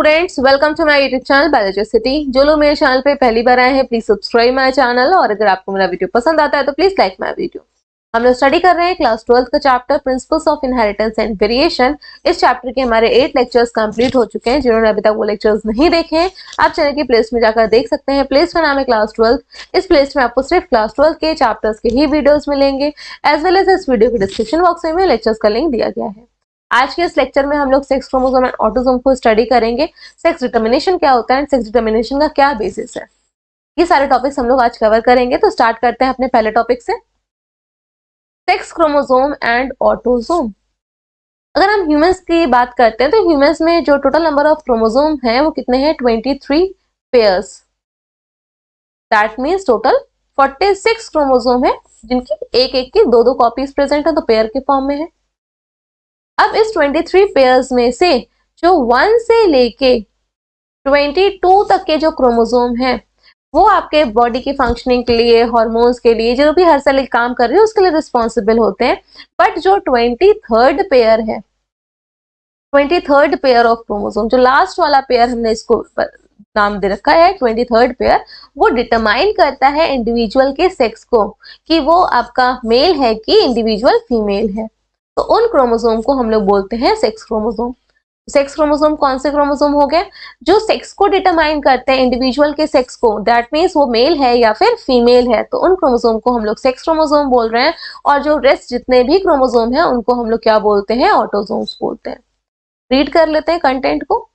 Students, welcome to my YouTube channel biology city. जो लोग मेरे चैनल पे पहली बार आए हैं प्लीज सब्सक्राइब माय चैनल, और अगर आपको मेरा वीडियो पसंद आता है तो प्लीज लाइक माय वीडियो। हम लोग स्टडी कर रहे हैं क्लास 12th का chapter principles of inheritance and variation. इस चैप्टर के हमारे 8 लेक्चर्स कंप्लीट हो चुके हैं। जिन्होंने अभी तक वो लेक्चर्स नहीं देखे हैं आप चैनल की प्लेलिस्ट में जाकर देख सकते हैं। प्लेलिस्ट का नाम है क्लास 12। इस प्लेलिस्ट में आपको सिर्फ क्लास 12 के चैप्टर्स के ही वीडियोज मिलेंगे। एज वेल एज इस वीडियो के डिस्क्रिप्शन बॉक्स में लेक्चर्स का लिंक दिया गया है। आज के इस लेक्चर में हम लोग सेक्स क्रोमोसोम एंड ऑटोसोम को स्टडी करेंगे। सेक्स डिटर्मिनेशन क्या होता है, सेक्स डिटर्मिनेशन का क्या बेसिस है, ये सारे टॉपिक्स हम लोग आज कवर करेंगे। तो स्टार्ट करते हैं अपने पहले टॉपिक से, सेक्स क्रोमोसोम एंड ऑटोसोम। अगर हम ह्यूमंस की बात करते हैं तो ह्यूमंस में जो टोटल नंबर ऑफ क्रोमोसोम है वो कितने हैं, 23 pairs. That means total 46 chromosome है, जिनकी एक एक की दो कॉपीज प्रेजेंट है, तो पेयर के फॉर्म में है। अब इस 23 पेयर्स में से जो 1 से लेके 22 तक के जो क्रोमोसोम है वो आपके बॉडी की फंक्शनिंग के लिए, हार्मोन्स के लिए, जो भी हर सेल काम कर रही है उसके लिए रिस्पॉन्सिबल होते हैं। बट जो 23rd पेयर है, 23rd पेयर ऑफ क्रोमोसोम, जो लास्ट वाला पेयर हमने इसको नाम दे रखा है 23rd पेयर, वो डिटरमाइन करता है इंडिविजुअल के सेक्स को, कि वो आपका मेल है कि इंडिविजुअल फीमेल है। तो उन क्रोमोसोम को हम लोग बोलते हैं सेक्स क्रोमोसोम। सेक्स क्रोमोसोम कौन से क्रोमोसोम हो गए, जो सेक्स को डिटरमाइन करते हैं, इंडिविजुअल के सेक्स को, दैट मीन्स वो मेल है या फिर फीमेल है, तो उन क्रोमोसोम को हम लोग सेक्स क्रोमोसोम बोल रहे हैं। और जो रेस्ट जितने भी क्रोमोसोम है उनको हम लोग क्या बोलते हैं, ऑटोसोम्स बोलते हैं। रीड कर लेते हैं कंटेंट को।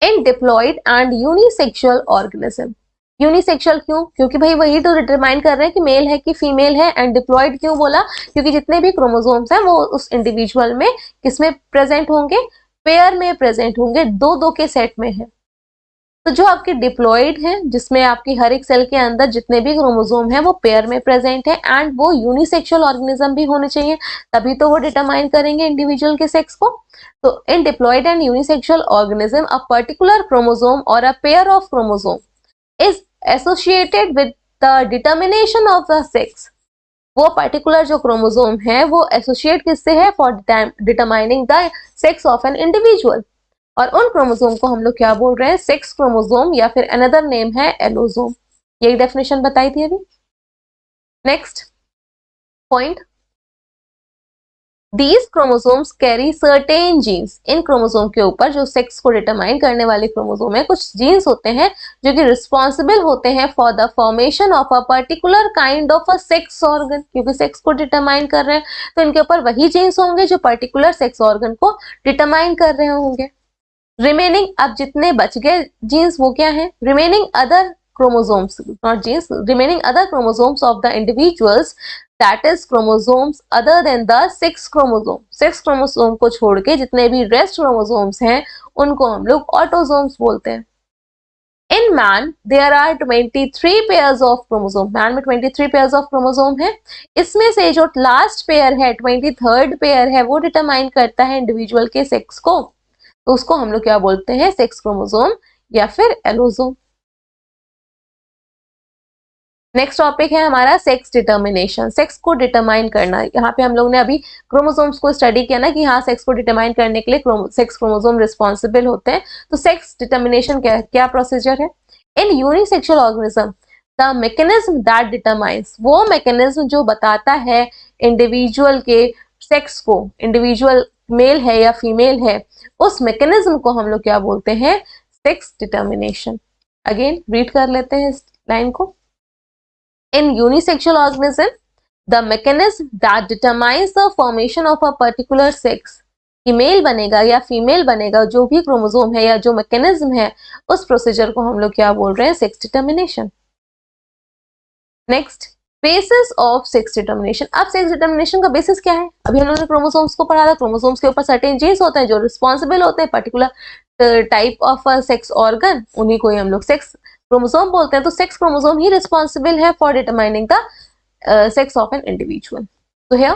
In diploid and unisexual organism. Unisexual क्यों, क्योंकि भाई वही तो डिटरमाइन कर रहे हैं कि मेल है कि फीमेल है। एंड डिप्लॉइड क्यों बोला, क्योंकि जितने भी क्रोमोसोम्स हैं वो उस इंडिविजुअल में किसमें प्रेजेंट होंगे, पेयर में प्रेजेंट होंगे, दो दो के सेट में है। तो जो आपके डिप्लॉइड है, जिसमें आपकी हर एक सेल के अंदर जितने भी क्रोमोसोम है वो पेयर में प्रेजेंट है, एंड वो यूनिसेक्सुअल ऑर्गेनिज्म भी होने चाहिए, तभी तो वो डिटरमाइन करेंगे इंडिविजुअल के सेक्स को। तो in diploid and unisexual organism a particular chromosome और a pair of chromosome is associated with the determination of the sex। वो पर्टिकुलर जो क्रोमोसोम है वो एसोसिएट किससे है, for determining the sex of an individual. और उन क्रोमोसोम को हम लोग क्या बोल रहे हैं, सेक्स क्रोमोसोम, या फिर अनदर नेम है एलोसोम। यही डेफिनेशन बताई थी अभी। Next point, These chromosomes carry certain genes। In chromosome के ऊपर जो सेक्स को डिटरमाइन करने वाले क्रोमोसोम है, कुछ जीन्स होते हैं जो कि रिस्पॉन्सिबल होते हैं for the formation of a particular kind of a sex organ. क्योंकि सेक्स को डिटरमाइन कर रहे हैं तो इनके ऊपर वही जीन्स होंगे जो पर्टिकुलर सेक्स ऑर्गन को डिटरमाइन कर रहे होंगे। रिमेनिंग, अब जितने बच गए जीन्स वो क्या है, remaining other chromosomes, not genes, remaining other chromosomes of the individuals, that is chromosomes other than the 6 chromosome। 6 chromosome को छोड़ के जितने भी रेस्ट chromosomes हैं उनको हम लोग ऑटोसोम्स बोलते हैं। In man there are 23 pairs of chromosome। man में 23 pairs of chromosome है। इसमें से जो लास्ट पेयर है, 23rd पेयर है, वो डिटरमाइन करता है इंडिविजुअल के सेक्स को, तो उसको हम लोग क्या बोलते हैं, सेक्स क्रोमोसोम या फिर एलोसोम। नेक्स्ट टॉपिक है हमारा सेक्स डिटर्मिनेशन। सेक्स को डिटरमाइन करना। यहाँ पे हम लोग ने अभी क्रोमोसोम्स को स्टडी किया ना, कि हाँ सेक्स को डिटरमाइन करने के लिए सेक्स क्रोमोसोम रिस्पॉन्सिबल होते हैं। तो सेक्स डिटर्मिनेशन क्या प्रोसीजर है, in unisexual organism the mechanism that determines, वो मैकेनिज्म जो बताता है इंडिविजुअल के सेक्स को, इंडिविजुअल मेल है या फीमेल है, उस मैकेनिज्म को हम लोग क्या बोलते हैं, सेक्स डिटर्मिनेशन। अगेन रीड कर लेते हैं इस लाइन को। In unisexual organism, the mechanism that determines the formation of a particular sex, कि मेल बनेगा या फीमेल बनेगा, जो भी क्रोमोसोम है या जो मैकेनिज्म है, उस प्रोसीजर को हम लोग क्या बोल रहे हैं, sex determination. Next, basis of sex determination. अब सेक्स डिटर्मिनेशन का बेसिस क्या है, अभी हम लोगों ने क्रोमोसोम्स को पढ़ा था। क्रोमोसोम्स के ऊपर सर्टेन जीन्स होते हैं जो रिस्पॉन्सिबल होते हैं particular type of sex organ, उन्हीं को ही हम लोग सेक्स क्रोमोसोम बोलते हैं। तो सेक्स क्रोमोसोम ही रिस्पॉन्सिबल है for determining the sex of an individual. तो है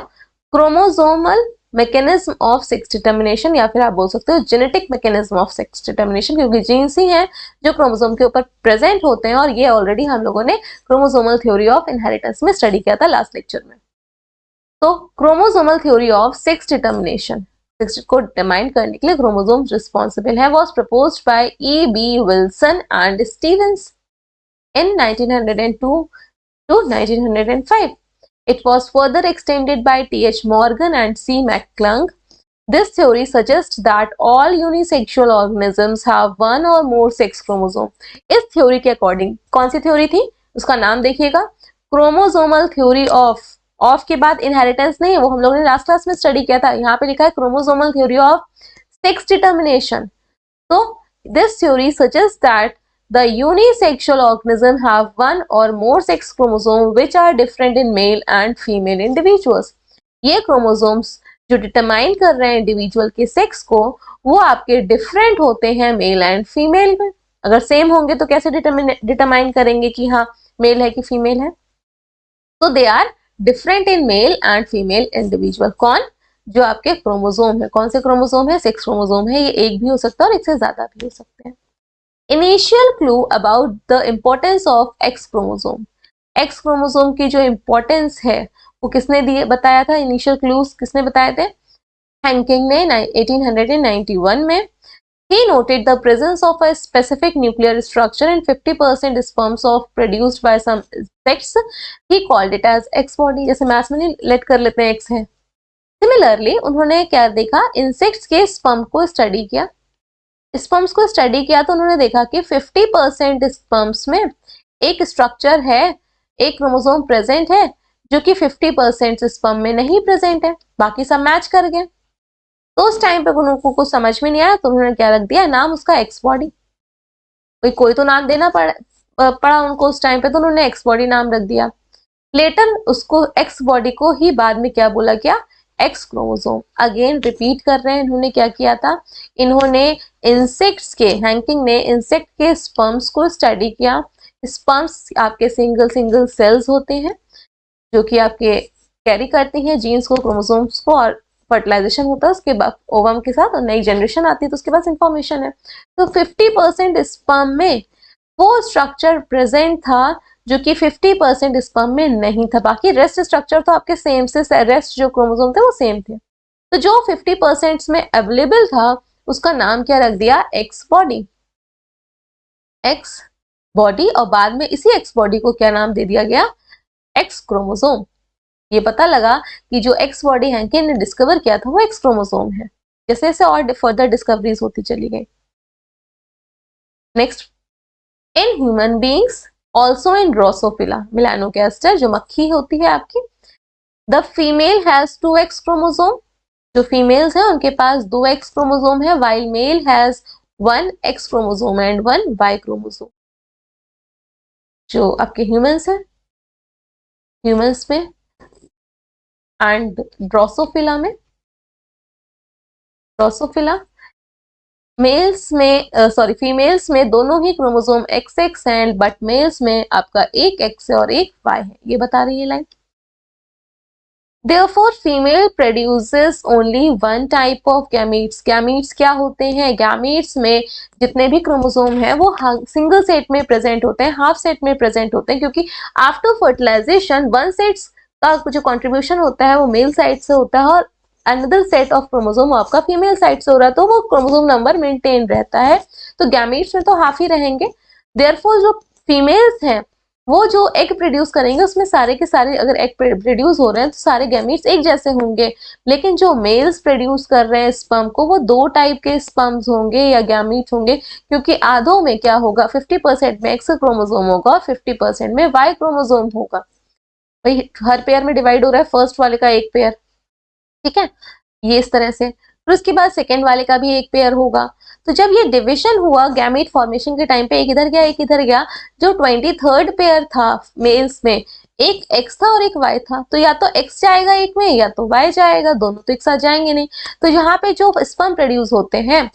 chromosomal mechanism of sex determination, या फिर आप बोल सकते हो genetic mechanism of sex determination, क्योंकि जीन्स ही हैं जो क्रोमोसोम के ऊपर प्रेजेंट होते हैं। और ये ऑलरेडी हम लोगों ने क्रोमोसोमल थ्योरी ऑफ इनहेरिटेंस में स्टडी किया था लास्ट लेक्चर में। तो chromosomal theory of sex determination, sex को डिटरमाइन करने के लिए क्रोमोसोम्स रिस्पॉन्सिबल है, was proposed by E.B. Wilson and Stevens in 1902 to 1905. It was further extended by T.H. Morgan and C. McClung. This theory suggests that all unisexual organisms have one or more sex chromosome. इस theory के according कौन सी theory थी, उसका नाम देखिएगा, chromosomal theory of के बाद inheritance नहीं, वो हम लोगों ने लास्ट क्लास में स्टडी किया था, यहाँ पे लिखा है chromosomal theory of sex determination. तो this theory suggests that the unisexual organism have one or more sex chromosomes which are different in male and female individuals. ये chromosomes जो डिटरमाइन कर रहे हैं इंडिविजुअल के सेक्स को, वो आपके डिफरेंट होते हैं मेल एंड फीमेल में. अगर सेम होंगे तो कैसे डिटरमाइन करेंगे कि हाँ मेल है कि फीमेल है. तो they are different in male and female individual. कौन, जो आपके क्रोमोसोम है. कौन से क्रोमोसोम है, सेक्स क्रोमोसोम है. ये एक भी हो सकता है और एक से ज्यादा भी हो सकते हैं. Initial clue about the importance of x chromosome. X chromosome की जो इम्पोर्टेंस है वो किसने दिए बताया था, इनिशियल क्लूज किसने बताए थे, हैंकिंग ने 1891 में. He noted the presence of a specific nuclear structure in 50% sperms of produced by some insects. He called it as X body. जैसे मैथ्स में लेट कर लेते हैं X है. सिमिलरली उन्होंने क्या देखा, इंसेक्ट्स के स्पर्म को स्टडी किया. स्पर्म्स को स्टडी किया तो उन्होंने देखा कि 50% स्पर्म्स में एक स्ट्रक्चर है, एक क्रोमोसोम प्रेजेंट है जो कि 50% स्पर्म में नहीं प्रेजेंट है, बाकी सब मैच कर गए. तो उस टाइम पे उनको कुछ समझ में नहीं आया तो उन्होंने क्या रख दिया, नाम उसका एक्स बॉडी. कोई तो नाम देना पड़ा उनको उस टाइम पे, तो उन्होंने एक्स बॉडी नाम रख दिया. लेटर उसको एक्स बॉडी को ही बाद में क्या बोला गया, एक्स क्रोमोसोम. अगेन रिपीट कर रहे हैं, इन्होंने क्या किया था, इन्होंने इंसेक्ट्स के, हैंकिंग ने इंसेक्ट के स्पर्म्स को स्टडी किया. स्पर्म्स आपके सिंगल सेल्स होते हैं जो कि आपके कैरी करती हैं जीन्स को, क्रोमोसोम्स को, और फर्टिलाइजेशन होता है उसके बाद ओवम के साथ, और नई जनरेशन आती है तो उसके पास इंफॉर्मेशन है. तो 50% स्पर्म में वो स्ट्रक्चर प्रेजेंट था जो कि 50% स्पर्म में नहीं था. बाकी रेस्ट स्ट्रक्चर तो आपके सेम से, रेस्ट जो क्रोमोसोम थे वो सेम थे. तो जो 50% में अवेलेबल था उसका नाम क्या रख दिया, एक्स बॉडी. एक्स बॉडी, और बाद में इसी एक्स बॉडी को क्या नाम दे दिया गया, एक्स क्रोमोसोम. ये पता लगा कि जो एक्स बॉडी हैंकिंग ने डिस्कवर किया था वो एक्स क्रोमोसोम है. जैसे जैसे और फर्दर डिस्कवरीज होती चली गई. Next, in human beings also in drosophila, melanogaster जो मक्खी होती है आपकी, the female has 2 X chromosome. जो फीमेल्स हैं उनके पास 2 एक्स क्रोमोसोम है, while male has 1 X chromosome and 1 Y chromosome. जो आपके ह्यूमंस हैं, ह्यूमंस में एंड ड्रोसोफिला में, ड्रोसोफिला मेल्स में फीमेल्स में दोनों ही क्रोमोसोम XX हैं, बट मेल्स में आपका एक X है और एक Y है. ये बता रही है line. Therefore, female produces only one type of gametes. Gametes क्या होते हैं, gametes में जितने भी क्रोमोसोम हैं वो सिंगल सेट में प्रेजेंट होते हैं, हाफ सेट में प्रेजेंट होते हैं, क्योंकि आफ्टर फर्टिलाइजेशन 1 सेट का जो कंट्रीब्यूशन होता है वो मेल साइड से होता है और अनदर सेट ऑफ क्रोमोसोम आपका फीमेल साइड से हो रहा है, तो वो क्रोमोसोम नंबर मेंटेन रहता है. तो गैमीट्स में तो हाफ ही रहेंगे. देयरफॉर जो फीमेल्स हैं वो जो एग प्रोड्यूस करेंगे उसमें सारे के सारे, अगर एग प्रोड्यूस हो रहे हैं तो सारे गैमीट्स एक जैसे होंगे. लेकिन जो मेल्स प्रोड्यूस कर रहे हैं स्पर्म को, वो 2 टाइप के स्पर्म्स होंगे या गैमीट्स होंगे, क्योंकि आधों में क्या होगा, 50% में एक्स क्रोमोसोम होगा और 50% में वाई क्रोमोसोम होगा. भाई हर पेयर में डिवाइड हो रहा है, फर्स्ट वाले का एक पेयर, ठीक है, ये इस तरह से. फिर उसके बाद सेकेंड वाले का भी एक पेयर होगा. तो जब ये डिविजन हुआ गैमेट फॉर्मेशन के टाइम पे, एक इधर गया एक इधर गया, जो 23rd पेयर था मेल्स में, एक एक्स था और एक वाई था. तो या तो एक्स जाएगा एक में या तो वाई जाएगा, दोनों तो एक साथ जाएंगे नहीं. तो यहाँ पे जो स्पर्म प्रोड्यूस होते हैं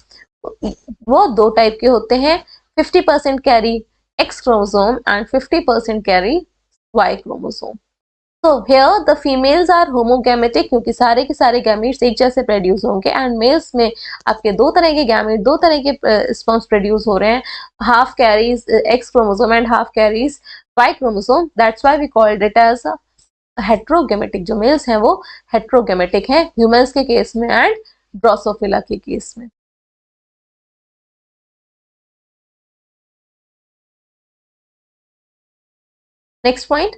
वो 2 टाइप के होते हैं, 50% carry X chromosome and 50% carry Y chromosome. So here the females are homogametic, क्योंकि सारे के सारे गैमेट्स एक जैसे प्रोड्यूस होंगे, एंड मेल्स में आपके 2 तरह के गैमेट, 2 तरह के स्पर्म्स प्रोड्यूस हो रहे हैं. Half carries X chromosome and half carries Y chromosome. That's why we called it as heterogametic. जो मेल्स हैं वो हेट्रोगेमेटिक हैं ह्यूमंस के केस में एंड ड्रोसोफिला के केस में। Next point,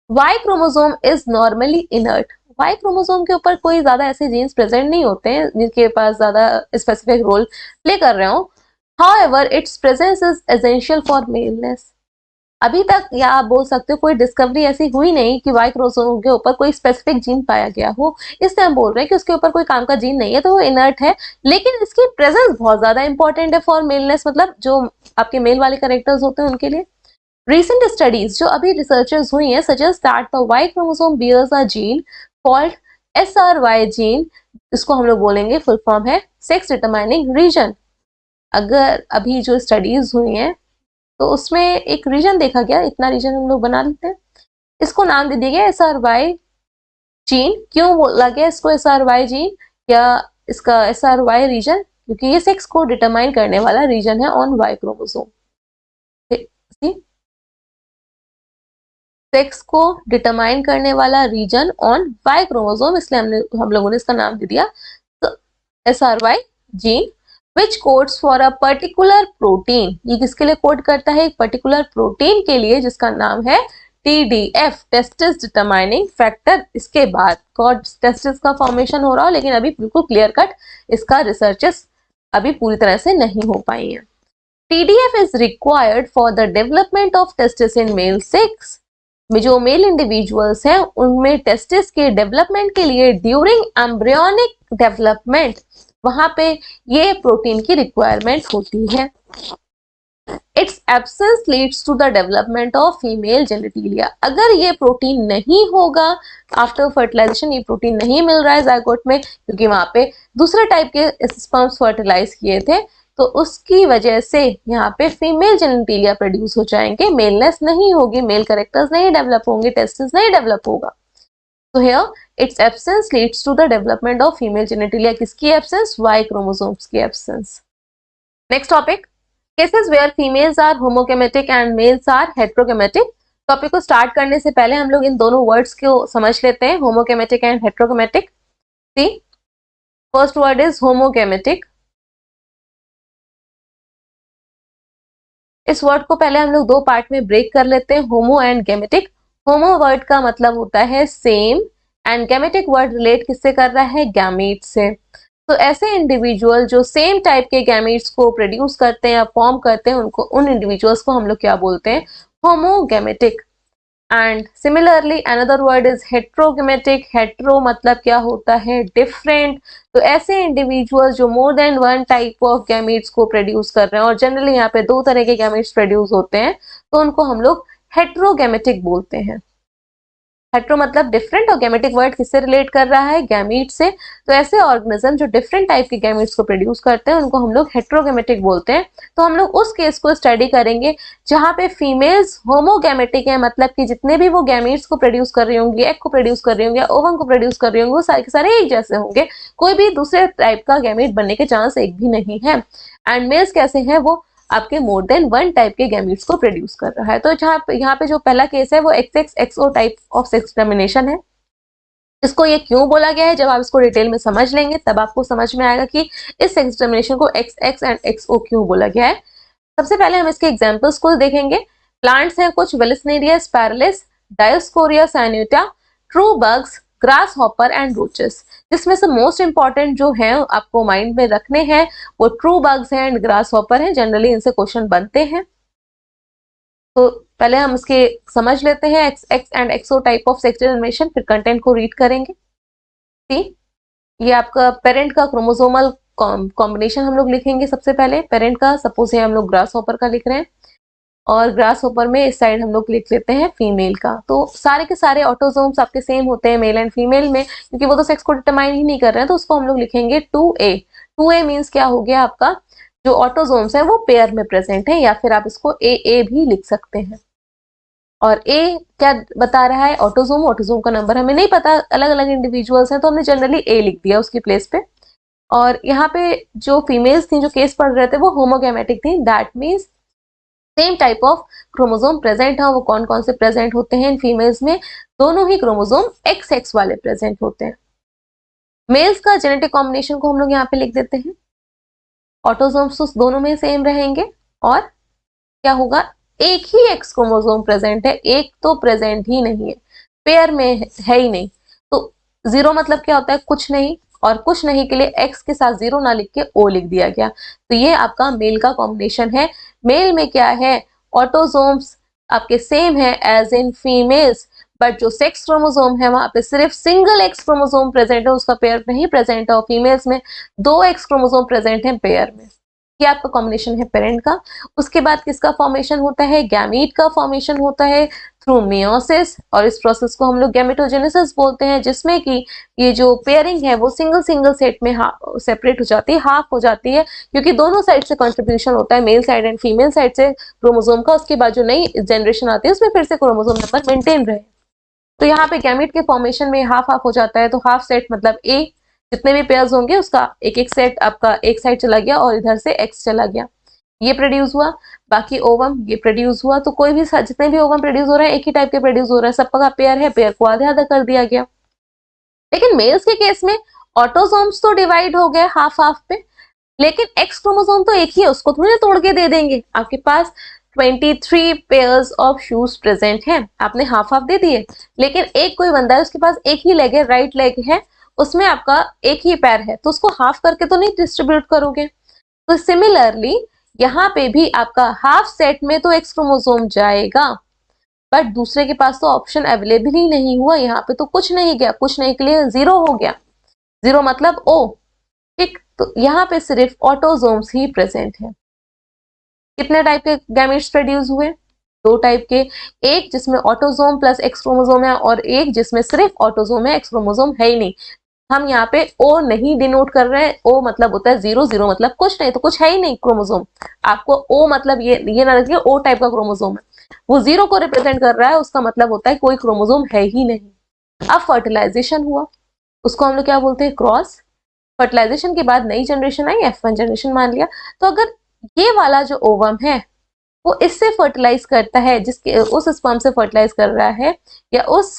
Y chromosome is normally inert. Y chromosome के ऊपर कोई ज्यादा ऐसे जीन्स प्रेजेंट नहीं होते हैं जिनके पास ज्यादा स्पेसिफिक रोल प्ले कर रहे हो। However its presence is essential for maleness. अभी तक या आप बोल सकते हो कोई डिस्कवरी ऐसी हुई नहीं कि वाई क्रोमोसोम के ऊपर कोई स्पेसिफिक जीन पाया गया हो, इससे हम बोल रहे हैं कि उसके ऊपर कोई काम का जीन नहीं है, तो वो इनर्ट है, लेकिन इसकी प्रेजेंस बहुत ज्यादा इंपॉर्टेंट है फॉर मेलनेस, मतलब जो आपके मेल वाले कैरेक्टर्स होते हैं उनके लिए। Recent studies जो अभी रिसर्चर्स हुई हैं suggest that the Y chromosome bears a gene called SRY gene, इसको हम लोग बोलेंगे फुल फॉर्म है सेक्स डिटरमाइनिंग रीजन। अगर अभी जो स्टडीज हुई हैं तो उसमें एक रीजन देखा गया, इतना रीजन हम लोग बना लेते हैं, इसको नाम दे दिया गया SRY जीन। क्यों बोला गया इसको SRY जीन या इसका SRY रीजन? क्योंकि ये सेक्स को डिटरमाइन करने वाला रीजन है ऑन Y क्रोमोसोम। सेक्स को डिटरमाइन करने वाला रीजन ऑन वाई क्रोमोसोम, इसलिए हम लोगों ने इसका नाम दे दिया SRY gene, which codes for a particular protein. ये किसके लिए कोड करता है? एक पर्टिकुलर प्रोटीन के लिए जिसका नाम है TDF, टेस्टिस डिटरमाइनिंग फैक्टर। इसके बाद कॉड टेस्टिस का फॉर्मेशन हो रहा हो, लेकिन अभी बिल्कुल क्लियर कट इसका रिसर्चेस अभी पूरी तरह से नहीं हो पाई है। TDF is required for the development of testis in male sex। में जो मेल इंडिविजुअल्स हैं उनमें टेस्टिस के डेवलपमेंट के लिए ड्यूरिंग एम्ब्रियोनिक डेवलपमेंट वहां पे ये प्रोटीन की रिक्वायरमेंट होती है। Its absence leads to the development of female genitalia. अगर ये प्रोटीन नहीं होगा आफ्टर फर्टिलाइजेशन, ये प्रोटीन नहीं मिल रहा है जायगोट में क्योंकि वहां पे दूसरे टाइप के स्पर्म्स फर्टिलाइज किए थे, तो उसकी वजह से यहाँ पे फीमेल जेनेटिलिया प्रोड्यूस हो जाएंगे, मेलनेस नहीं होगी, मेल कैरेक्टर्स नहीं डेवलप होंगे, टेस्टिस नहीं डेवलप होगा। तो here its absence leads to the development of female genitalia. किसकी एब्सेंस? वाई क्रोमोसोम्स की absence. Next topic, cases where females are homogametic and males are heterogametic. Topic को start करने से पहले हम लोग इन दोनों वर्ड्स को समझ लेते हैं, homogametic and heterogametic. See, first word is homogametic. इस वर्ड को पहले हम लोग दो पार्ट में ब्रेक कर लेते हैं, होमो एंड गेमेटिक। होमो वर्ड का मतलब होता है same, and gametic word relate किससे कर रहा है? गैमीट से। तो ऐसे इंडिविजुअल जो सेम टाइप के गैमीट्स को प्रोड्यूस करते हैं या फॉर्म करते हैं, उनको उन इंडिविजुअल्स को हम लोग क्या बोलते हैं? Homogametic. And similarly another word is heterogametic. Hetero मतलब क्या होता है? डिफरेंट। तो ऐसे इंडिविजुअल जो more than one type of gametes को प्रोड्यूस कर रहे हैं, और जनरली यहाँ पे दो तरह के गैमीट्स प्रोड्यूस होते हैं, तो उनको हम लोग हेट्रोगेमेटिक बोलते हैं। हेट्रो मतलब डिफरेंट, और गैमेटिक वर्ड किससे रिलेट कर रहा है? गैमीट से। तो ऐसे ऑर्गेनिज्म जो डिफरेंट टाइप के गैमीट्स को प्रोड्यूस करते हैं उनको हम लोग हेट्रोगेमेटिक बोलते हैं। तो हम लोग उस केस को स्टडी करेंगे जहां पे फीमेल्स होमोगैमेटिक है, मतलब कि जितने भी वो गैमीट्स को प्रोड्यूस कर रही होंगी, एग को प्रोड्यूस कर रही होंगी, ओवम को प्रोड्यूस कर रही होंगी, वो सारे के सारे एक जैसे होंगे, कोई भी दूसरे टाइप का गैमीट बनने के चांस एक भी नहीं है। एंड मेल्स कैसे हैं? वो आपके मोर देन वन टाइप के गैमीट्स को प्रोड्यूस कर रहा है। तो यहाँ पे जो पहला केस है वो XXXO type of sex determination है। इसको ये क्यों बोला गया है, जब आप इसको डिटेल में समझ लेंगे तब आपको समझ में आएगा कि इस सेक्स डिटरमिनेशन को XX एंड XO क्यों बोला गया है। सबसे पहले हम इसके एग्जाम्पल्स को देखेंगे। प्लांट्स हैं कुछ, वेलिस्नेरिया स्पैरलिस, डायोस्कोरिया सैन्यूटा, true bugs, grasshopper and roaches. जिसमें से मोस्ट इंपॉर्टेंट जो है आपको माइंड में रखने हैं वो ट्रू बग्स हैं एंड ग्रास हॉपर हैं। जनरली इनसे क्वेश्चन बनते हैं, तो पहले हम इसके समझ लेते हैं XX and XO type of sex determination, फिर कंटेंट को रीड करेंगे। सी, ये आपका पेरेंट का क्रोमोसोमल कॉम्बिनेशन हम लोग लिखेंगे। सबसे पहले पेरेंट का, सपोज है हम लोग ग्रास हॉपर का लिख रहे हैं, और ग्रास हॉपर में इस साइड हम लोग लिख लेते हैं फीमेल का। तो सारे के सारे ऑटोजोम्स आपके सेम होते हैं मेल एंड फीमेल में, क्योंकि वो तो सेक्स को डिटरमाइन ही नहीं कर रहे हैं, तो उसको हम लोग लिखेंगे 2A। 2A मीन्स क्या हो गया? आपका जो ऑटोजोम्स है वो पेयर में प्रेजेंट है, या फिर आप इसको AA भी लिख सकते हैं। और A क्या बता रहा है? ऑटोजोम। ऑटोजोम का नंबर हमें नहीं पता, अलग अलग इंडिविजुअल्स हैं, तो हमने जनरली A लिख दिया उसकी प्लेस पे। और यहाँ पे जो फीमेल्स थी जो केस पढ़ रहे थे वो होमोगैमेटिक थी, that means same type of chromosome present है। वो कौन कौन से प्रेजेंट होते हैं इन फीमेल्स में? दोनों ही क्रोमोसोम XX वाले प्रेजेंट होते हैं। मेल्स का जेनेटिक कॉम्बिनेशन को हम लोग यहाँ पे लिख देते हैं। ऑटोसोम्स तो दोनों में सेम रहेंगे और क्या होगा, एक ही एक्स क्रोमोसोम प्रेजेंट है, एक तो प्रेजेंट ही नहीं है, पेयर में है ही नहीं। तो जीरो मतलब क्या होता है, कुछ नहीं, और कुछ नहीं के लिए एक्स के साथ जीरो ना लिख के ओ लिख दिया गया। तो ये आपका मेल का कॉम्बिनेशन है। मेल में क्या है, ऑटोसोम्स आपके सेम है एज इन फीमेल्स, बट जो सेक्स क्रोमोसोम है वहां पे सिर्फ सिंगल एक्स क्रोमोसोम प्रेजेंट है, उसका पेयर नहीं प्रेजेंट है, और फीमेल्स में दो एक्स क्रोमोसोम प्रेजेंट है पेयर में। ये आपका कॉम्बिनेशन है पेरेंट का। उसके बाद किसका फॉर्मेशन होता है, गैमीट का फॉर्मेशन होता है थ्रू मियोसिस, और इस प्रोसेस को हम लोग गैमेटोजेनेसिस बोलते हैं, जिसमें कि ये जो पेयरिंग है वो सिंगल सिंगल सेट में सेपरेट हो जाती है, हाफ हो जाती है, क्योंकि दोनों साइड से कंट्रीब्यूशन होता है, male side and female side से क्रोमोसोम का। उसके बाद जो नई जनरेशन आती है उसमें फिर से क्रोमोसोम नंबर मेंटेन रहे। तो यहाँ पे गैमेट के फॉर्मेशन में हाफ हाफ हो जाता है, तो हाफ सेट मतलब ए, जितने भी पेयर्स होंगे उसका एक एक सेट आपका एक साइड चला गया और इधर से एक्स चला गया, ये प्रोड्यूस हुआ। बाकी ओवम ये प्रोड्यूस हुआ। तो कोई भी जितने भी ओवम प्रोड्यूस हो रहे हैं एक ही टाइप के प्रोड्यूस हो रहे हैं, सबका पेयर है, पेयर को आधे आधा कर दिया गया। लेकिन मेल्स के केस में ऑटोसोम्स तो डिवाइड हो गए हाफ हाफ पे, लेकिन एक्स क्रोमोसोम तो एक ही है, उसको थोड़ी ना तोड़ के दे देंगे। आपके पास 23 पेयर्स ऑफ शूज प्रेजेंट हैं, आपने हाफ हाफ दे दिए, लेकिन एक कोई बंदा है उसके पास एक ही लेग है, राइट लेग है, उसमें आपका एक ही पैर है, तो उसको हाफ करके तो नहीं डिस्ट्रीब्यूट करोगे। तो सिमिलरली यहाँ पे भी आपका हाफ सेट में तो एक्स क्रोमोसोम जाएगा, बट दूसरे के पास तो ऑप्शन अवेलेबल ही नहीं हुआ, यहाँ पे तो कुछ नहीं गया, कुछ नहीं के लिए जीरो हो गया, जीरो मतलब ओ, ठीक। तो यहाँ पे सिर्फ ऑटोसोम्स ही प्रेजेंट है। कितने टाइप के गैमेट्स प्रोड्यूस हुए, दो टाइप के, एक जिसमें ऑटोसोम प्लस एक्स क्रोमोसोम है और एक जिसमें सिर्फ ऑटोसोम है, एक्स क्रोमोसोम है ही नहीं। हम यहाँ पे ओ नहीं डिनोट कर रहे हैं, ओ मतलब होता है जीरो, जीरो मतलब कुछ नहीं, तो कुछ है ही नहीं क्रोमोसोम। आपको ओ मतलब ये ना रखिए ओ टाइप का क्रोमोसोम है, वो जीरो को रिप्रेजेंट कर रहा है, उसका मतलब होता है कोई क्रोमोसोम है ही नहीं। अब फर्टिलाइजेशन हुआ, उसको हम लोग क्या बोलते हैं, क्रॉस। फर्टिलाइजेशन के बाद नई जनरेशन आई, F1 जनरेशन मान लिया। तो अगर ये वाला जो ओवम है वो इससे फर्टिलाइज करता है, जिसके उस स्पर्म से फर्टिलाइज कर रहा है, या उस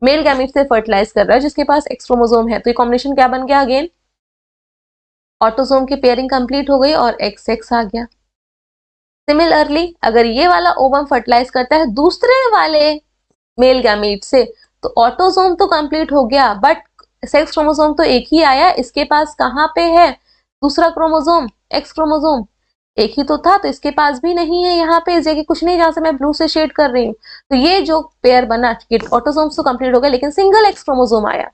मेल गैमेट से फर्टिलाइज कर रहा है जिसके पास एक्स क्रोमोसोम है, तो ये कॉम्बिनेशन क्या बन गया, अगेन ऑटोसोम की पेयरिंग कंप्लीट हो गई और एक्स एक्स आ गया। सिमिलरली अगर ये वाला ओवम फर्टिलाइज करता है दूसरे वाले मेल गैमेट से, तो ऑटोसोम तो कंप्लीट हो गया, बट सेक्स क्रोमोसोम तो एक ही आया, इसके पास कहाँ पे है दूसरा क्रोमोसोम, एक्स क्रोमोसोम एक ही तो था, तो इसके पास भी नहीं है, यहाँ पे इस जगह कुछ नहीं जहां से मैं ब्लू से शेड कर रही हूँ। तो ये जो पेयर बना, ऑटोसोम्स तो कंप्लीट हो गया लेकिन सिंगल एक्स क्रोमोसोम आया।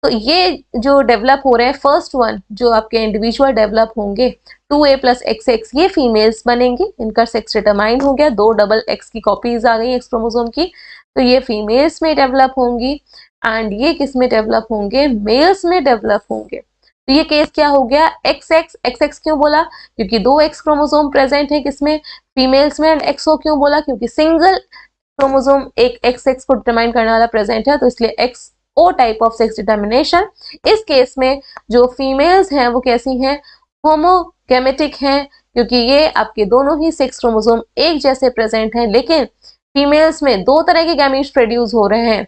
तो ये जो डेवलप हो रहे हैं, फर्स्ट वन जो आपके इंडिविजुअल डेवलप होंगे 2a प्लस एक्स एक्स, ये फीमेल्स बनेंगी, इनका सेक्स डिटरमाइन हो गया, दो डबल एक्स की कॉपीज आ गई एक्स क्रोमोसोम की, तो ये फीमेल्स में डेवलप होंगी। एंड ये किस में डेवलप होंगे, मेल्स में डेवलप होंगे। तो ये केस क्या हो गया, एक्स एक्स, एक्स एक्स क्यों बोला, क्योंकि दो एक्स क्रोमोसोम प्रेजेंट है किसमें, फीमेल्स में। एंड एक्सओ क्यों बोला, क्योंकि सिंगल क्रोमोसोम एक एक्स एक्स को डिटरमाइन करने वाला प्रेजेंट है, तो इसलिए X O type of sex determination. इस केस में जो फीमेल्स हैं वो कैसी हैं, होमोगैमेटिक हैं, क्योंकि ये आपके दोनों ही सेक्स क्रोमोसोम एक जैसे प्रेजेंट हैं, लेकिन फीमेल्स में दो तरह के गैमीट्स प्रोड्यूस हो रहे हैं।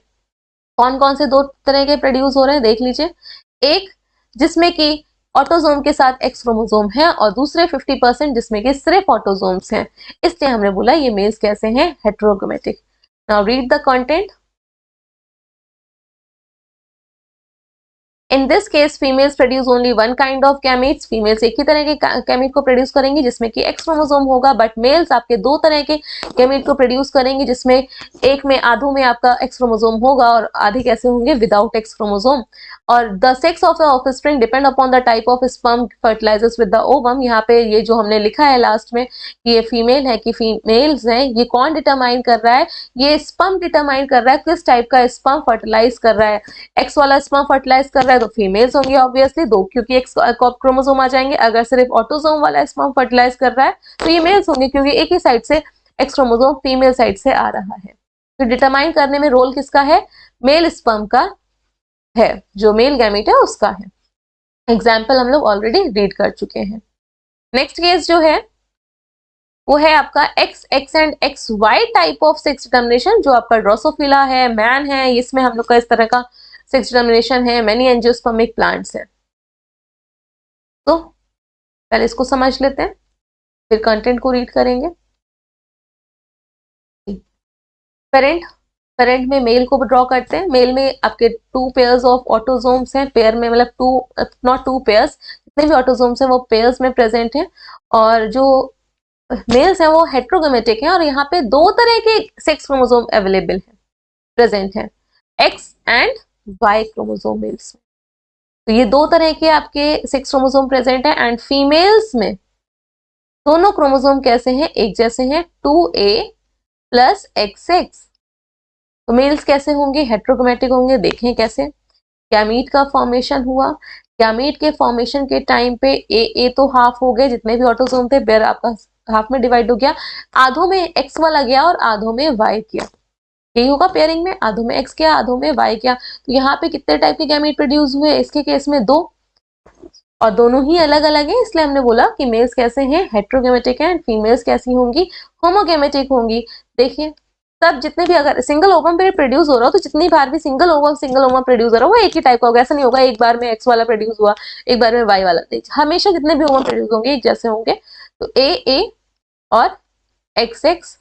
कौन कौन से दो तरह के प्रोड्यूस हो रहे हैं देख लीजिए, एक जिसमें कि ऑटोसोम के साथ एक्स क्रोमोसोम है, और दूसरे 50% जिसमें कि सिर्फ ऑटोसोम्स हैं, इसलिए हमने बोला ये मेल्स कैसे हैं, heterogametic. Now read the content. In this case, females produce only one kind of gametes. Females एक ही तरह के गैमेट को प्रोड्यूस करेंगी जिसमें कि एक्स क्रोमोसोम होगा, बट मेल्स आपके दो तरह के गैमेट को प्रोड्यूस करेंगे जिसमें एक में आधों में आपका एक्स क्रोमोसोम होगा और आधे कैसे होंगे, विदाउट एक्स क्रोमोसोम। और the sex of the offspring depend upon the type of sperm fertilizers with the ovum. यहाँ पे ये जो हमने लिखा है लास्ट में कि ये फीमेल है कि फीमेल्स हैं, ये कौन डिटरमाइन कर रहा है, ये स्पर्म डिटरमाइन कर रहा है किस टाइप का स्पर्म फर्टिलाइज कर रहा है। एक्स वाला स्पर्म फर्टिलाइज कर रहा है तो फीमेल्स होंगी ऑब्वियसली दो, क्योंकि एक्स क्रोमोसोम आ जाएंगे। अगर सिर्फ ऑटोसोम वाला स्पर्म फर्टिलाइज कर रहा है तो ये मेल्स होंगे, क्योंकि एक ही साइड से एक्स क्रोमोसोम फीमेल साइड से आ रहा है। तो डिटरमाइन करने में रोल किसका है, मेल स्पर्म का है, जो मेल गैमेट है उसका है। एग्जाम्पल हम लोग ऑलरेडी रीड कर चुके हैं। नेक्स्ट केस जो है वो है आपका X X and X Y type of sex determination, जो आपका ड्रोसोफिला है, मैन है, इसमें हम लोग का इस तरह का सेक्स डिटर्मिनेशन है, मेनी एंजियोस्पर्मिक प्लांट्स हैं। तो पहले इसको समझ लेते हैं, फिर कंटेंट को रीड करेंगे। पेरेंट, पेरेंट में मेल को ड्रॉ करते हैं। मेल में आपके 2 पेयर्स ऑफ ऑटोजोम्स हैं, पेयर में मतलब 2 नॉट 2 पेयर्स, जितने भी ऑटोजोम्स हैं वो पेयर्स में प्रेजेंट हैं, और जो मेल्स हैं वो हेट्रोगेमेटिक हैं, और यहाँ पे 2 तरह के सेक्स क्रोमोसोम अवेलेबल हैं, प्रेजेंट हैं, X and Y chromosome males में। तो ये 2 तरह के आपके सेक्स क्रोमोसोम प्रेजेंट है। एंड फीमेल्स में दोनों क्रोमोसोम कैसे हैं, एक जैसे हैं, 2A प्लस XX। तो मेल्स कैसे होंगे, हेट्रोक्रोमैटिक होंगे। देखें कैसे, गैमीट का फॉर्मेशन हुआ, गैमीट के फॉर्मेशन के टाइम पे ए तो हाफ हो गए, जितने भी ऑटोसोम थे पेयर आपका हाफ में डिवाइड हो गया, आधों में एक्स वाला गया और आधों में वाई किया। यही होगा पेयरिंग में, आधों में एक्स किया, आधों में वाई किया। तो यहाँ पे कितने टाइप के गैमीट प्रोड्यूस हुए, इसके केस में 2, और दोनों ही अलग अलग है, इसलिए हमने बोला कि मेल्स कैसे हैं, हेट्रोगेमेटिक हैं, फीमेल्स कैसी होंगी, होमोगेमेटिक होंगी। देखिए सब जितने भी, अगर सिंगल ओवम पे प्रोड्यूस हो रहा हो तो जितनी बार भी सिंगल ओवम प्रोड्यूस हो रहा है वो एक ही टाइप का होगा। ऐसा नहीं होगा एक बार में एक्स वाला प्रोड्यूस हुआ, एक बार में वाई वाला, नहीं, हमेशा जितने भी ओवम प्रोड्यूस होंगे एक जैसे होंगे। तो ए और एक्स,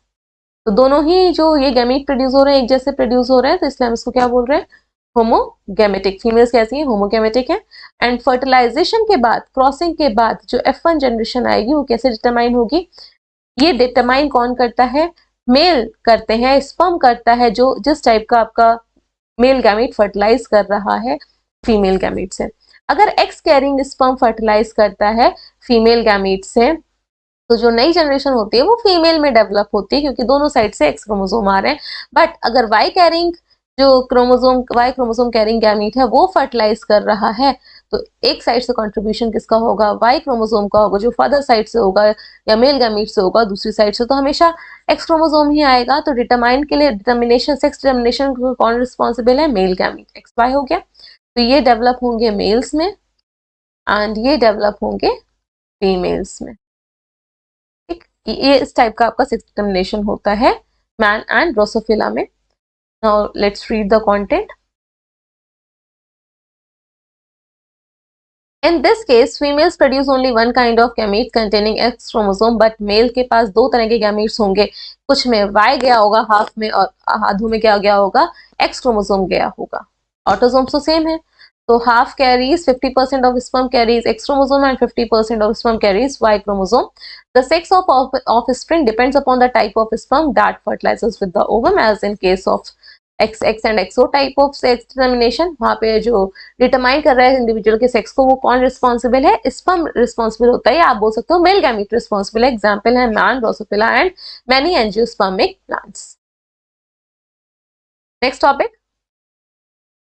तो दोनों ही जो ये गैमीट प्रोड्यूस हो रहे हैं एक जैसे प्रोड्यूस हो रहे हैं, तो इसलिए हम इसको क्या बोल रहे हैं, होमोगेमेटिक। फीमेल्स कैसी हैं, होमोगेमेटिक है। एंड फर्टिलाइजेशन के बाद, क्रॉसिंग के बाद जो F1 जनरेशन आएगी वो कैसे डिटरमाइन होगी, ये डिटरमाइन कौन करता है, मेल करते हैं, स्पर्म करता है, जो जिस टाइप का आपका मेल गैमीट फर्टिलाइज कर रहा है फीमेल गैमीट से। अगर एक्स कैरिंग स्पर्म फर्टिलाइज करता है फीमेल गैमीट से, तो जो नई जनरेशन होती है वो फीमेल में डेवलप होती है, क्योंकि दोनों साइड से एक्स क्रोमोसोम आ रहे हैं। बट अगर वाई कैरिंग जो वाई क्रोमोसोम कैरिंग गैमीट है वो फर्टिलाइज कर रहा है, तो एक साइड से कंट्रीब्यूशन किसका होगा, वाई क्रोमोसोम का होगा, जो फादर साइड से होगा या मेल गैमीट से होगा। दूसरी साइड से तो हमेशा एक्स क्रोमोसोम ही आएगा। तो डिटरमाइन के लिए डिटर्मिनेशन, सेक्स डिटर्मिनेशन कौन रिस्पॉन्सिबल है, मेल गैमीट, एक्स वाई हो गया। तो ये डेवलप होंगे मेल्स में एंड ये डेवलप होंगे फीमेल्स में। ये इस टाइप का आपका सेक्स डिटर्मिनेशन होता है मैन एंड ड्रोसोफिला में। Now let's read the content. In this case, females produce only one kind of gamete containing X chromosome, but male के पास 2 तरह के gametes होंगे, कुछ में Y गया होगा हाफ में और आधों में क्या गया होगा, X क्रोमोसोम गया होगा। ऑटोसोम्स तो सेम है, तो half carries 50% of sperm carries X chromosome and 50% of sperm carries Y chromosome. The sex of offspring depends upon the type of sperm that fertilizes with the ovum, as in case of XX and XO type of sex determination. वहां पे जो determine कर रहा है individual के sex को वो कौन रिस्पॉन्सिबल है, स्पर्म रिस्पॉन्सिबल होता है, या आप बोल सकते हो मेल गैमीट रिस्पॉन्सिबल है। एग्जाम्पल है man, Drosophila and many angiospermic plants. Next topic,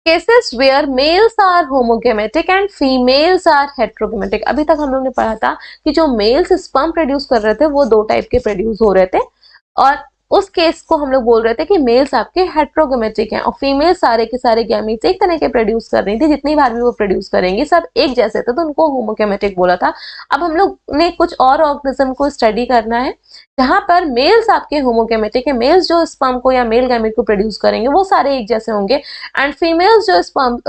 cases where males are homogametic and females are heterogametic. अभी तक हम लोग ने पढ़ा था कि जो मेल्स स्पर्म प्रोड्यूस कर रहे थे वो 2 टाइप के प्रोड्यूस हो रहे थे, और उस केस को हम लोग बोल रहे थे कि मेल्स आपके हेट्रोगेमेटिक हैं, और फीमेल सारे के सारे गैमीट्स एक तरह के प्रोड्यूस कर रही थी, जितनी बार भी वो प्रोड्यूस करेंगी सब एक जैसे थे, तो उनको होमोगेमेटिक बोला था। अब हम लोग ने कुछ और ऑर्गेनिज्म को स्टडी करना है जहां पर मेल्स आपके होमोगेमेटिक है, मेल्स जो स्पर्म को या मेल गैमीट को प्रोड्यूस करेंगे वो सारे एक जैसे होंगे, एंड फीमेल्स जो स्पर्म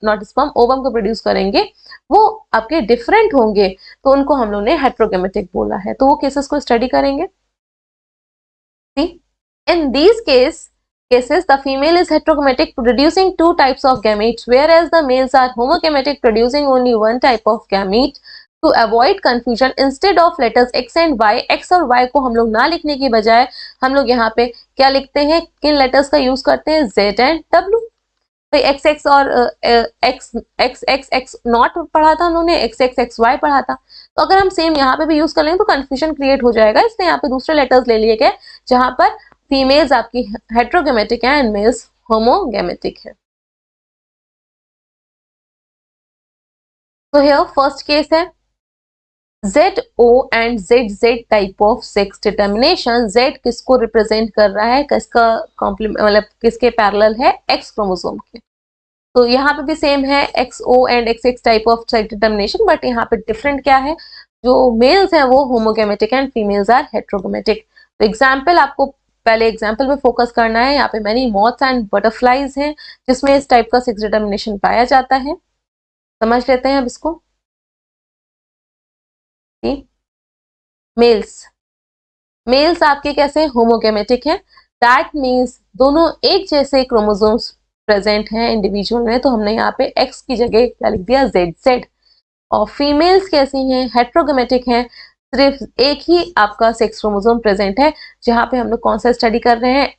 नॉट स्पर्म ओवम को प्रोड्यूस करेंगे वो आपके डिफरेंट होंगे, तो उनको हम लोग ने हेट्रोगेमेटिक बोला है। तो वो केसेस को स्टडी करेंगे। In these cases, the female is heterogametic, producing 2 types of gametes, whereas the males are homogametic, producing only one type of gamete. To avoid confusion, instead of letters X and Y, X और Y को हम लोग ना लिखने की बजाय हम लोग यहाँ पे क्या लिखते हैं, किन लेटर्स का यूज करते हैं, Z एंड W। तो XX और X नॉट पढ़ा था उन्होंने, XY पढ़ा था, तो अगर हम सेम यहाँ पे भी यूज कर लेंगे तो कंफ्यूजन क्रिएट हो जाएगा, इसलिए यहाँ पे दूसरे लेटर्स ले लिए गए जहां पर फीमेल्स आपकी हेट्रोगेमेटिक है एंड मेल्स होमोगेमेटिक है। तो हियर फर्स्ट केस है ZO and ZZ type of sex determination. Z किसको रिप्रेजेंट कर रहा है, किसका कॉम्प्लीमेंट मतलब किसके पैरेलल है, X क्रोमोसोम के। तो यहाँ पे भी सेम है XO and XX type of sex determination, but यहाँ पे डिफरेंट क्या है, जो मेल्स हैं वो homogametic and females are heterogametic. तो एग्जाम्पल आपको पहले एग्जाम्पल में फोकस करना है। यहाँ पे मैनी मॉथ्स एंड बटरफ्लाईज हैं जिसमें इस टाइप का सेक्स डिटर्मिनेशन पाया जाता है। समझ लेते हैं अब इसको। मेल्स आपके कैसे होमोगेमेटिक हैं, दैट मीन्स दोनों एक जैसे क्रोमोसोम्स प्रेजेंट हैं इंडिविजुअल में, तो हमने यहाँ पे एक्स की जगह क्या लिख दिया, जेड जेड। और फीमेल्स कैसी हैं, हेट्रोगेमेटिक हैं, सिर्फ एक ही आपका सेक्स क्रोमोसोम प्रेजेंट है। जहाँ पे हम लोग कौन सा स्टडी कर रहे हैं,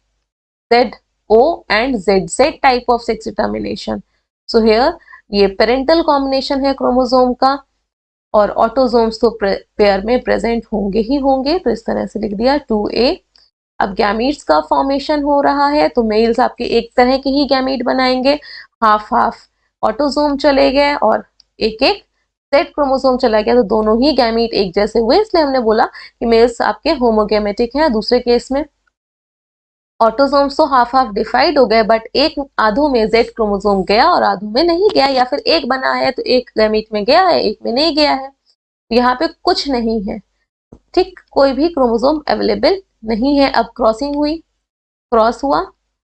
ZO and ZZ type of sex determination. So here ये पेरेंटल कॉम्बिनेशन है क्रोमोसोम का, और ऑटोजोम्स तो पेयर में प्रेजेंट होंगे ही होंगे, तो इस तरह से लिख दिया 2A। अब गैमीट्स का फॉर्मेशन हो रहा है, तो मेल्स आपके एक तरह के ही गैमीट बनाएंगे, हाफ हाफ ऑटोजोम चले गए और एक एक सेट क्रोमोसोम चला गया, तो दोनों ही गैमीट एक जैसे हुए, इसलिए हमने बोला कि मेल्स आपके होमोगेमेटिक हैं। दूसरे केस में ऑटोसोम्स तो हाफ हाफ डिवाइड हो गए, बट एक आधों में जेड क्रोमोसोम गया और आधों में नहीं गया, या फिर एक बना है तो एक गैमीट में गया है, एक में नहीं गया है। यहाँ पे कुछ नहीं है, ठीक, कोई भी क्रोमोसोम अवेलेबल नहीं है। अब क्रॉसिंग हुई, क्रॉस हुआ,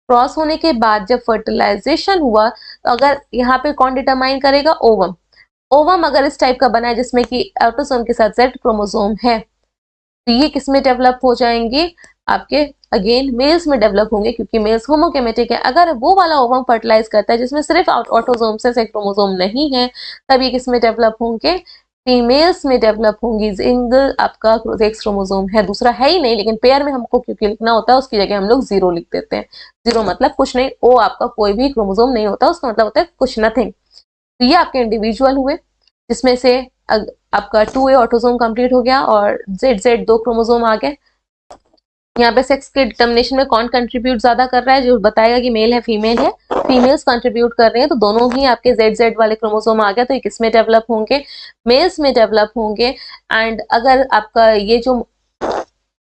क्रॉस होने के बाद जब फर्टिलाइजेशन हुआ, तो अगर यहाँ पे कौन डिटरमाइन करेगा, ओवम। ओवम अगर इस टाइप का बना है जिसमें कि ऑटोसोम के साथ जेड क्रोमोसोम है, तो ये किसमें डेवलप हो जाएंगे, आपके अगेन मेल्स में डेवलप होंगे, क्योंकि मेल्स होमोगेमेटिक है। अगर वो वाला ओवम फर्टिलाइज करता है जिसमें सिर्फ ऑटोसोम से सेक्स क्रोमोसोम नहीं है, तब ये किसमें डेवलप होंगे, फीमेल्स में डेवलप होंगी। सिंगल आपका सेक्स क्रोमोसोम है, दूसरा है ही नहीं, लेकिन पेयर में हमको क्योंकि लिखना होता है उसकी जगह हम लोग जीरो लिख देते हैं। जीरो मतलब कुछ नहीं, ओ आपका कोई भी क्रोमोसोम नहीं होता, उसका मतलब होता है कुछ, नथिंग। तो ये आपके इंडिविजुअल हुए, जिसमें से आपका 2A ऑटोसोम कंप्लीट हो गया और ZZ दो क्रोमोसोम आ गए। यहाँ पे सेक्स के डिटर्मिनेशन में कौन कंट्रीब्यूट ज्यादा कर रहा है, जो बताएगा कि मेल है फीमेल है, फीमेल्स कंट्रीब्यूट कर रहे हैं, तो दोनों ही आपके ZZ वाले क्रोमोसोम आ गया, तो ये किसमें डेवलप होंगे, मेल्स में डेवलप होंगे। एंड अगर आपका ये जो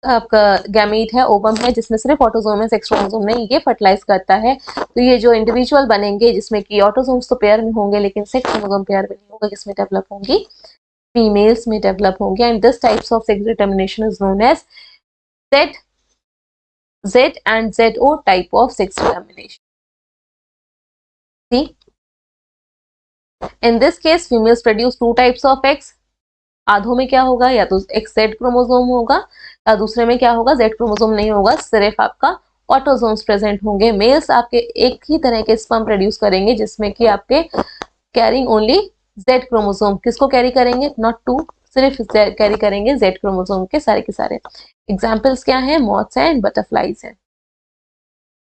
आपका गैमीट है, ओवम है, जिसमें सिर्फ ऑटोसोम है, सेक्स क्रोमोसोम नहीं, ये फर्टिलाइज करता है, तो ये जो इंडिविजुअल बनेंगे जिसमें कि ऑटोसोम्स तो पेयर में होंगे लेकिन सेक्स क्रोमोसोम पेयर में नहीं होगा, किसमें डेवलप होंगी, फीमेल्स में डेवलप होंगे। And this types of sex determination is known as Z and ZO type of sex determination. See, in this case females produce two types of eggs. आधों में क्या होगा, या तो XZ क्रोमोसोम होगा, या दूसरे में क्या होगा, Z क्रोमोसोम नहीं होगा, सिर्फ आपका ऑटोसोम्स प्रेजेंट होंगे। मेल्स आपके एक ही तरह के स्पर्म प्रोड्यूस करेंगे जिसमें कि आपके कैरिंग ओनली Z क्रोमोसोम, किसको कैरी करेंगे, नॉट टू, सिर्फ कैरी करेंगे Z क्रोमोसोम के सारे। एग्जाम्पल्स क्या हैं, मॉथ्स एंड बटरफ्लाईज हैं।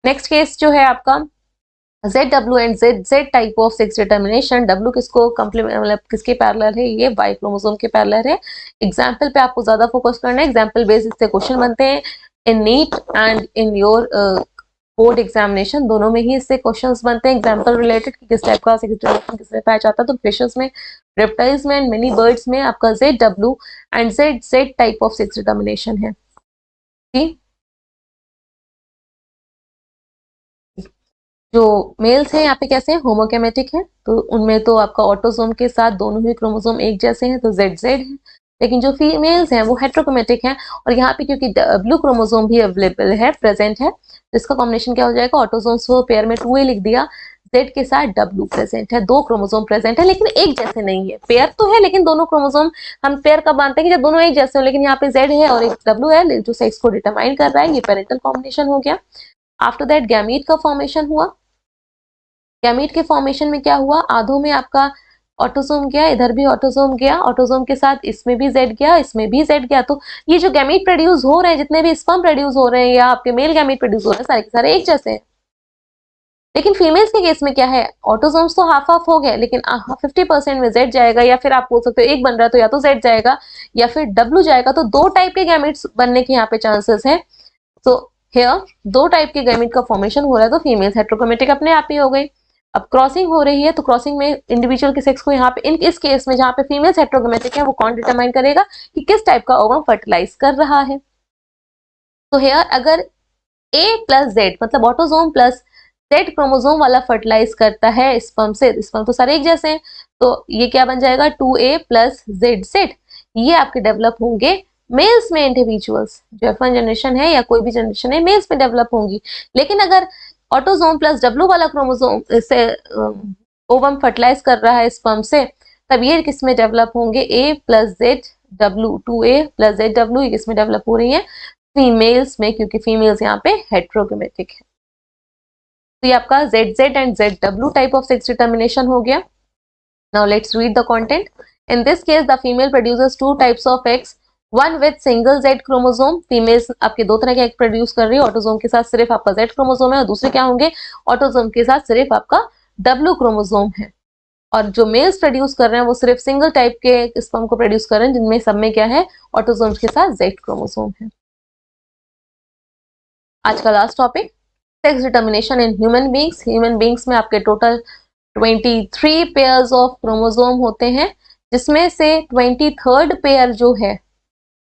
नेक्स्ट केस जो है आपका ZW and ZZ type of sex determination. W किसको कंप्लीमेंट, मतलब किसके पैरेलल है, ये Y क्रोमोसोम के पैरेलल है। एग्जाम्पल पे आपको ज्यादा फोकस करना है, एग्जाम्पल बेस्ड इससे क्वेश्चन बनते हैं in NEET and in your board examination, दोनों में ही इससे क्वेश्चंस बनते हैं एग्जाम्पल रिलेटेड, कि किस टाइप का सेक्स डिटर्मिनेशन किसमें पाया जाता है। तो फिशेस में, रेप्टाइल्स में एंड मेनी बर्ड्स में आपका ZW and ZZ type of sex determination है। ठीक, जो मेल्स हैं यहाँ पे कैसे हैं, होमोगेमेटिक है, तो उनमें तो आपका ऑटोसोम के साथ दोनों ही क्रोमोसोम एक जैसे हैं, तो ZZ है। लेकिन जो फीमेल्स हैं वो हेट्रोक्रोमेटिक हैं, और यहाँ पे क्योंकि ब्लू क्रोमोसोम भी अवेलेबल है, प्रेजेंट है, तो इसका कॉम्बिनेशन क्या हो जाएगा, ऑटोसोम्स को पेयर में 2A लिख दिया, Z के साथ W प्रेजेंट है, दो क्रोमोसोम प्रेजेंट है लेकिन एक जैसे नहीं है, पेयर तो है लेकिन दोनों क्रोमोसोम हम पेयर कब मानते हैं कि जब दोनों एक जैसे हो, लेकिन यहाँ पे Z है और एक W है जो सेक्स को डिटरमाइन कर रहा है, ये पेरेंटल कॉम्बिनेशन हो गया। आफ्टर दैट गैमीट का फॉर्मेशन हुआ, गैमीट के फॉर्मेशन में क्या हुआ, आधों में आपका ऑटोसोम गया, इधर भी ऑटोसोम गया, ऑटोसोम के साथ इसमें भी Z गया, इसमें भी Z गया, तो ये जो गैमीट प्रोड्यूस हो रहे हैं, जितने भी स्पर्म प्रोड्यूस हो रहे हैं या आपके मेल गैमीट प्रोड्यूस हो रहे हैं, सारे के सारे एक जैसे हैं। लेकिन फीमेल्स के केस में क्या है, ऑटोसोम्स तो हाफ हाफ हो गए, लेकिन 50% में Z जाएगा, या फिर आप बोल सकते हो एक बन रहा है तो या तो Z जाएगा या फिर W जाएगा, तो दो टाइप के गैमीट्स बनने के यहाँ पे चांसेस है। तो हियर दो टाइप के गैमीट का फॉर्मेशन हो रहा है, तो फीमेल्स हेट्रोक्रोमेटिक अपने आप ही हो गई। अब क्रॉसिंग हो रही है, तो क्रॉसिंग में इंडिविजुअल के सेक्स को यहाँ पे इस केस में जहाँ पे फीमेल्स हेट्रोक्रोमेटिक है, वो कौन डिटरमाइन करेगा कि किस टाइप का ओवम फर्टिलाइज कर रहा है। तो हियर अगर A प्लस Z मतलब ऑटोसोम प्लस Z क्रोमोसोम वाला फर्टिलाइज करता है स्पर्म से, स्पर्म तो सारे एक जैसे हैं, तो ये क्या बन जाएगा 2A प्लस ZZ, ये आपके डेवलप होंगे मेल्स में इंडिविजुअल्स, जो F1 जनरेशन है या कोई भी जनरेशन है, मेल्स में डेवलप होंगी। लेकिन अगर ऑटोजोम प्लस W वाला क्रोमोसोम से ओवम फर्टिलाइज कर रहा है स्पर्म से, तब ये किस में डेवलप होंगे, A plus Z W, 2A plus Z W, ये किस में डेवलप हो रही है, फीमेल्स में, क्योंकि फीमेल्स यहाँ पे हेट्रोगेमेटिक है। तो ये आपका ZZ and ZW type of sex determination हो गया। Now let's read the content. In this case, the female produces two types of eggs, one with single Z chromosome. Females आपके दो तरह के एग प्रोड्यूस कर रही है, ऑटोजोम के साथ सिर्फ आपका Z क्रोमोसोम है, और दूसरे क्या होंगे, ऑटोजोम के साथ सिर्फ आपका W क्रोमोसोम है। और जो मेल्स प्रोड्यूस कर रहे हैं वो सिर्फ सिंगल टाइप के स्पर्म को प्रोड्यूस कर रहे हैं, जिनमें सब में क्या है, ऑटोजोम्स के साथ Z क्रोमोसोम है। आज का last topic, sex determination in human beings. Human beings में आपके टोटल 23 पेयर्स ऑफ क्रोमोसोम होते हैं, जिसमें से 23rd पेयर जो है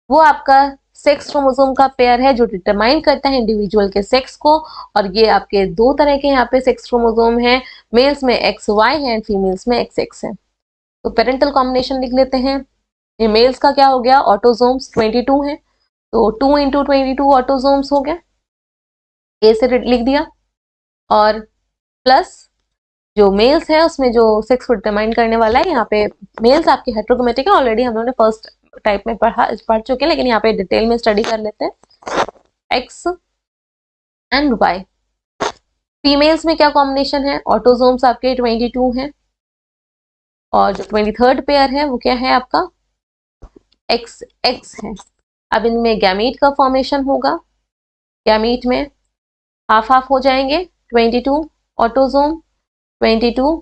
वो आपका सेक्स क्रोमोसोम का पेयर है, जो डिटरमाइन करता है इंडिविजुअल के सेक्स को। और ये आपके दो तरह के यहाँ पे सेक्स क्रोमोसोम है, मेल्स में XY है एंड फीमेल्स में XX है। तो पेरेंटल कॉम्बिनेशन लिख लेते हैं। ये मेल्स का क्या हो गया, ऑटोसोम्स 22 है, तो 2 into 22 ऑटोसोम्स हो गया, ए से लिख दिया। और प्लस जो मेल्स है उसमें जो सेक्स को डिटरमाइन करने वाला है, यहाँ पे मेल्स आपके हेट्रोक्रोमेटिक है, ऑलरेडी हम लोगों ने फर्स्ट टाइप में पढ़ चुके हैं, लेकिन यहाँ पे डिटेल में स्टडी कर लेते हैं। X and Y. फीमेल्स में क्या कॉम्बिनेशन है, ऑटोसोम्स आपके 22 हैं, और जो 23rd पेयर है वो क्या है आपका XX है। अब इनमें गैमीट का फॉर्मेशन होगा, गैमीट में हाफ हाफ हो जाएंगे, 22 ऑटोसोम, 22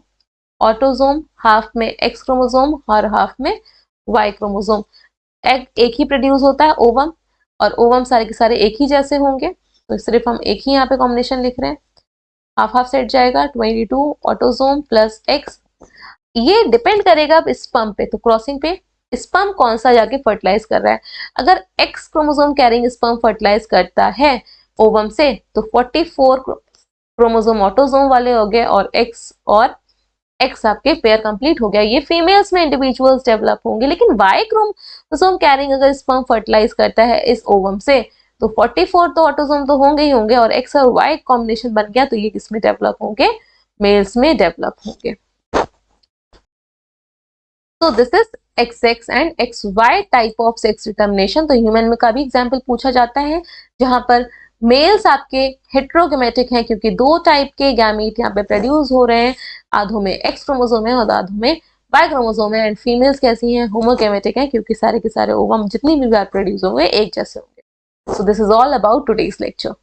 ऑटोसोम, हाफ में X क्रोमोसोम और हाफ में Y क्रोमोसोम। एग एक ही प्रोड्यूस होता है, ओवम, और ओवम सारे के सारे एक ही जैसे होंगे, तो सिर्फ हम एक ही यहाँ पे कॉम्बिनेशन लिख रहे हैं। हाफ हाफ सेट जाएगा, 22 ऑटोसोम प्लस X। ये डिपेंड करेगा अब स्पर्म पे, तो क्रॉसिंग पे स्पर्म कौन सा जाके फर्टिलाइज कर रहा है। अगर X chromosome carrying sperm fertilize करता है ओवम से, तो 44 क्रोमोसोम ऑटोसोम वाले हो गए, और X आपके पेयर कंप्लीट हो गया। ये फीमेल्स में इंडिविजुअल्स डेवलप होंगे। लेकिन Y क्रोमोसोम कैरिंग अगर स्पर्म फर्टिलाइज करता है इस ओवम से, तो 44 तो ऑटोसोम तो होंगे ही होंगे, और X और Y कॉम्बिनेशन बन गया, तो ये किसमें डेवलप होंगे, मेल्स में डेवलप होंगे। तो this is XX and XY type of sex determination. तो ह्यूमन में का भी एग्जाम्पल पूछा जाता है, जहां पर मेल्स आपके हेट्रोगेमेटिक हैं, क्योंकि दो टाइप के गैमीट यहाँ पे प्रोड्यूस हो रहे हैं, आधों में X क्रोमोसोम है और आधों में Y क्रोमोसोम है। एंड फीमेल्स कैसी हैं, होमोगेमेटिक हैं, क्योंकि सारे के सारे ओवम जितनी भी बार प्रोड्यूस होंगे एक जैसे होंगे। So this is all about today's lecture.